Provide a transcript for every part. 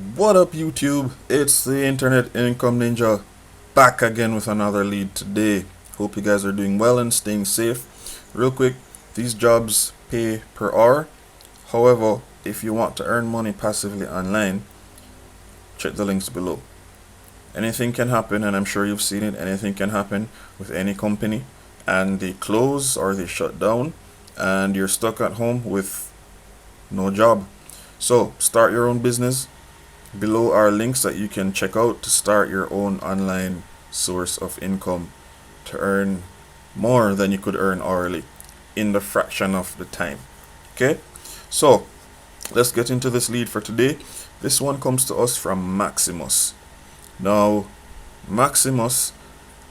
What up, YouTube? It's the Internet Income Ninja back again with another lead today. Hope you guys are doing well and staying safe. Real quick, these jobs pay per hour. However, if you want to earn money passively online, check the links below. Anything can happen, and I'm sure you've seen it. Anything can happen with any company, and they close or they shut down, and you're stuck at home with no job. So, start your own business. Below are links that you can check out to start your own online source of income to earn more than you could earn hourly in the fraction of the time. Okay? So, let's get into this lead for today. This one comes to us from Maximus. Now, Maximus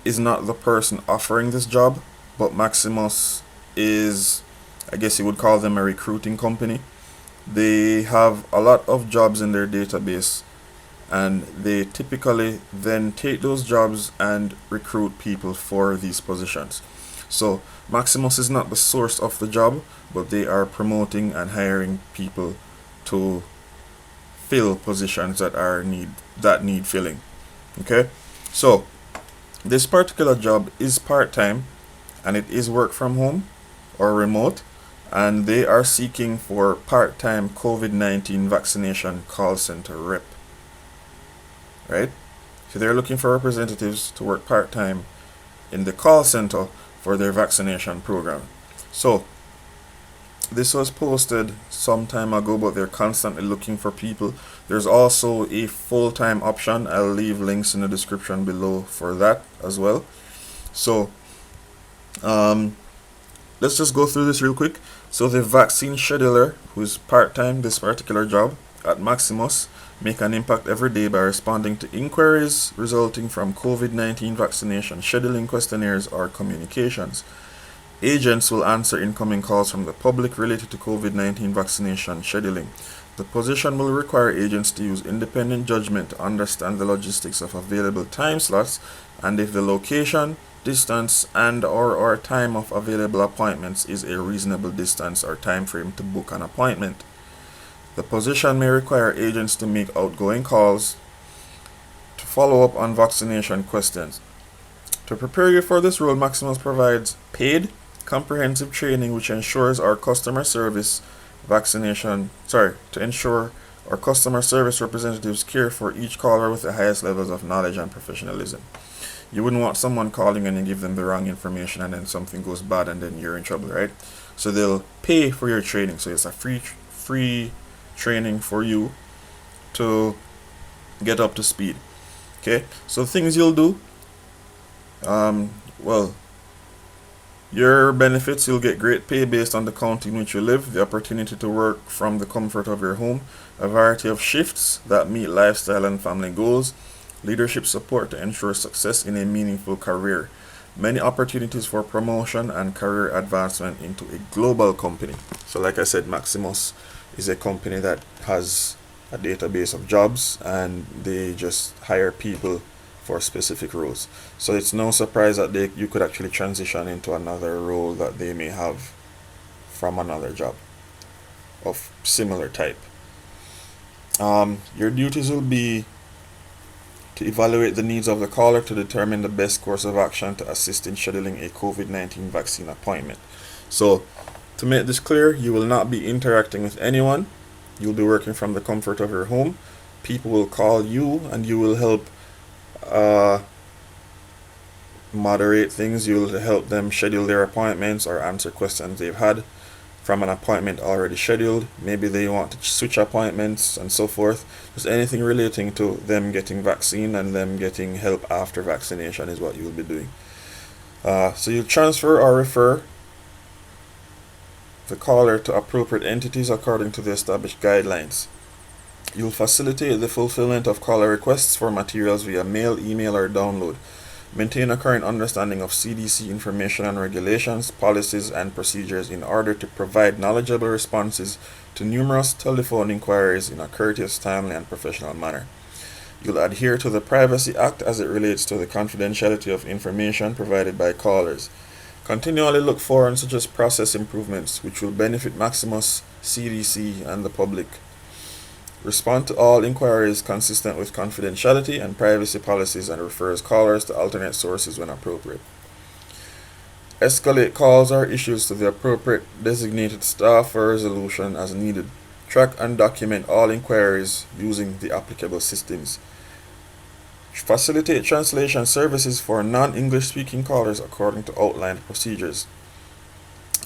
is not the person offering this job, but Maximus is, I guess you would call them a recruiting company. They have a lot of jobs in their database, and they typically then take those jobs and recruit people for these positions. So Maximus is not the source of the job, but they are promoting and hiring people to fill positions that need filling. Okay? So this particular job is part-time, and it is work from home or remote, and they are seeking for part-time COVID-19 vaccination call center rep. Right? So they're looking for representatives to work part-time in the call center for their vaccination program. So this was posted some time ago, but they're constantly looking for people. There's also a full-time option. I'll leave links in the description below for that as well. So let's just go through this real quick. So the vaccine scheduler, who's part-time this particular job at Maximus, make an impact every day by responding to inquiries resulting from COVID-19 vaccination scheduling questionnaires or communications. Agents will answer incoming calls from the public related to COVID-19 vaccination scheduling. The position will require agents to use independent judgment to understand the logistics of available time slots and if the location, distance, and/or time of available appointments is a reasonable distance or time frame to book an appointment. The position may require agents to make outgoing calls to follow up on vaccination questions. To prepare you for this role, Maximus provides paid, comprehensive training which ensures our customer service representatives care for each caller with the highest levels of knowledge and professionalism. You wouldn't want someone calling and you give them the wrong information and then something goes bad and then you're in trouble, right? So they'll pay for your training. So it's a free training for you to get up to speed. Okay, so things you'll do, well, your benefits: you'll get great pay based on the county in which you live, the opportunity to work from the comfort of your home, a variety of shifts that meet lifestyle and family goals, leadership support to ensure success in a meaningful career, many opportunities for promotion and career advancement into a global company. So like I said, Maximus is a company that has a database of jobs and they just hire people for specific roles. So it's no surprise that you could actually transition into another role that they may have from another job of similar type. Your duties will be to evaluate the needs of the caller to determine the best course of action to assist in scheduling a COVID-19 vaccine appointment. So to make this clear, you will not be interacting with anyone. You'll be working from the comfort of your home. People will call you and you will help moderate things. You'll help them schedule their appointments or answer questions they've had from an appointment already scheduled. Maybe they want to switch appointments and so forth. Just anything relating to them getting vaccine and them getting help after vaccination is what you'll be doing. So you'll transfer or refer the caller to appropriate entities according to the established guidelines. You'll facilitate the fulfillment of caller requests for materials via mail, email, or download. Maintain a current understanding of CDC information and regulations, policies, and procedures in order to provide knowledgeable responses to numerous telephone inquiries in a courteous, timely, and professional manner. You'll adhere to the Privacy Act as it relates to the confidentiality of information provided by callers. Continually look for and suggest process improvements which will benefit Maximus, CDC, and the public. Respond to all inquiries consistent with confidentiality and privacy policies and refers callers to alternate sources when appropriate. Escalate calls or issues to the appropriate designated staff for resolution as needed. Track and document all inquiries using the applicable systems. Facilitate translation services for non-English speaking callers according to outlined procedures.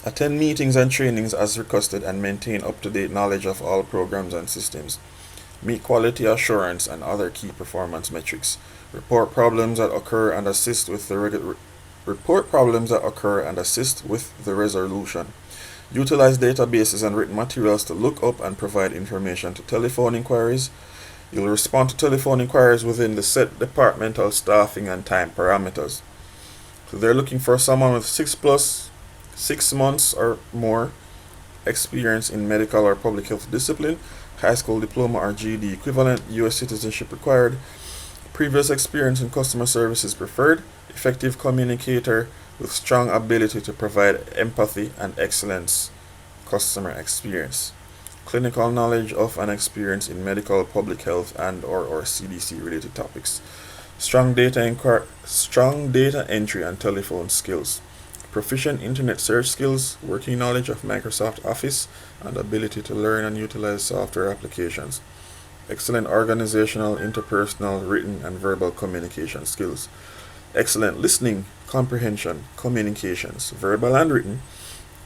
Attend meetings and trainings as requested and maintain up-to-date knowledge of all programs and systems. Meet quality assurance and other key performance metrics. Report problems that occur and assist with the resolution. Utilize databases and written materials to look up and provide information to telephone inquiries. You'll respond to telephone inquiries within the set departmental staffing and time parameters. So they're looking for someone with 6 months or more experience in medical or public health discipline, high school diploma or GED equivalent, U.S. citizenship required, previous experience in customer service is preferred, effective communicator with strong ability to provide empathy and excellence customer experience, clinical knowledge of and experience in medical, public health and or CDC related topics, strong data entry and telephone skills, proficient internet search skills, working knowledge of Microsoft Office and ability to learn and utilize software applications, excellent organizational, interpersonal, written and verbal communication skills, excellent listening, comprehension, communications, verbal and written,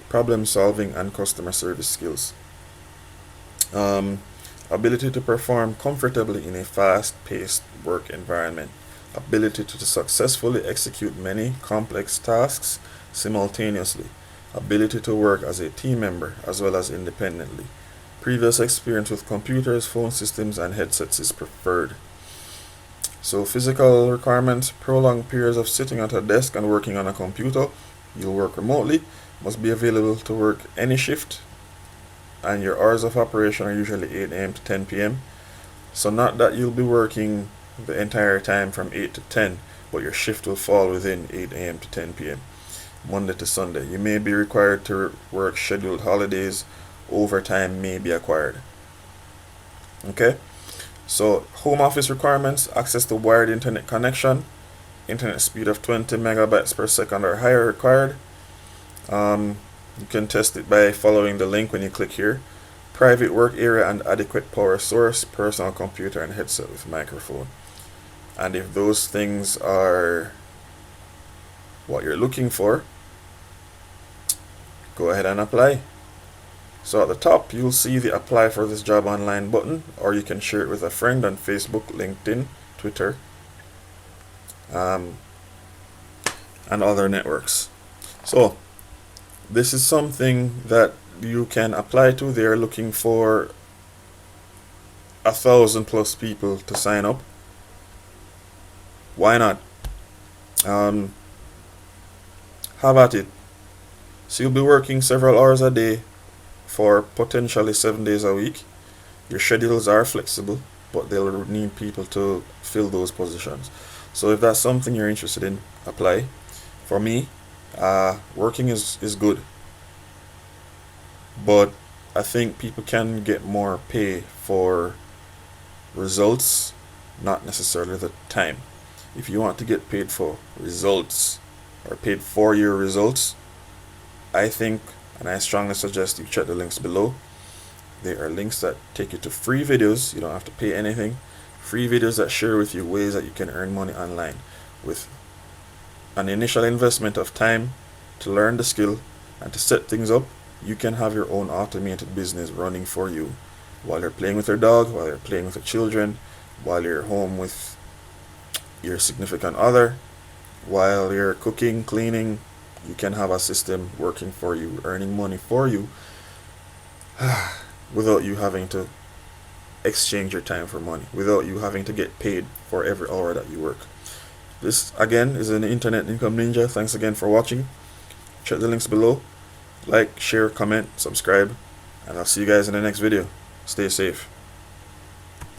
problem solving and customer service skills. Ability to perform comfortably in a fast-paced work environment, ability to successfully execute many complex tasks simultaneously, ability to work as a team member as well as independently. Previous experience with computers, phone systems, and headsets is preferred. So physical requirements, prolonged periods of sitting at a desk and working on a computer. You'll work remotely, must be available to work any shift, and your hours of operation are usually 8 a.m. to 10 p.m. So not that you'll be working the entire time from 8 to 10, but your shift will fall within 8 a.m. to 10 p.m. Monday to Sunday. You may be required to work scheduled holidays. Overtime may be acquired. Okay? So home office requirements, access to wired internet connection, internet speed of 20 megabytes per second or higher required. You can test it by following the link when you click here. Private work area and adequate power source, personal computer and headset with microphone. And if those things are what you're looking for, go ahead and apply. So at the top you'll see the apply for this job online button, or you can share it with a friend on Facebook, LinkedIn, Twitter, and other networks. So this is something that you can apply to. They're looking for 1,000+ people to sign up. Why not? Have at it. So you'll be working several hours a day for potentially 7 days a week. Your schedules are flexible, but they'll need people to fill those positions. So if that's something you're interested in, apply. For me, working is good, but I think people can get more pay for results, not necessarily the time. If you want to get paid for results or paid for your results, I think, and I strongly suggest you check the links below. There are links that take you to free videos. You don't have to pay anything. Free videos that share with you ways that you can earn money online with an initial investment of time to learn the skill and to set things up. You can have your own automated business running for you while you're playing with your dog, while you're playing with your children, while you're home with your significant other, while you're cooking, cleaning. You can have a system working for you, earning money for you, without you having to exchange your time for money, without you having to get paid for every hour that you work. This again is an Internet Income Ninja. Thanks again for watching. Check the links below. Like, share, comment, subscribe, and I'll see you guys in the next video. Stay safe.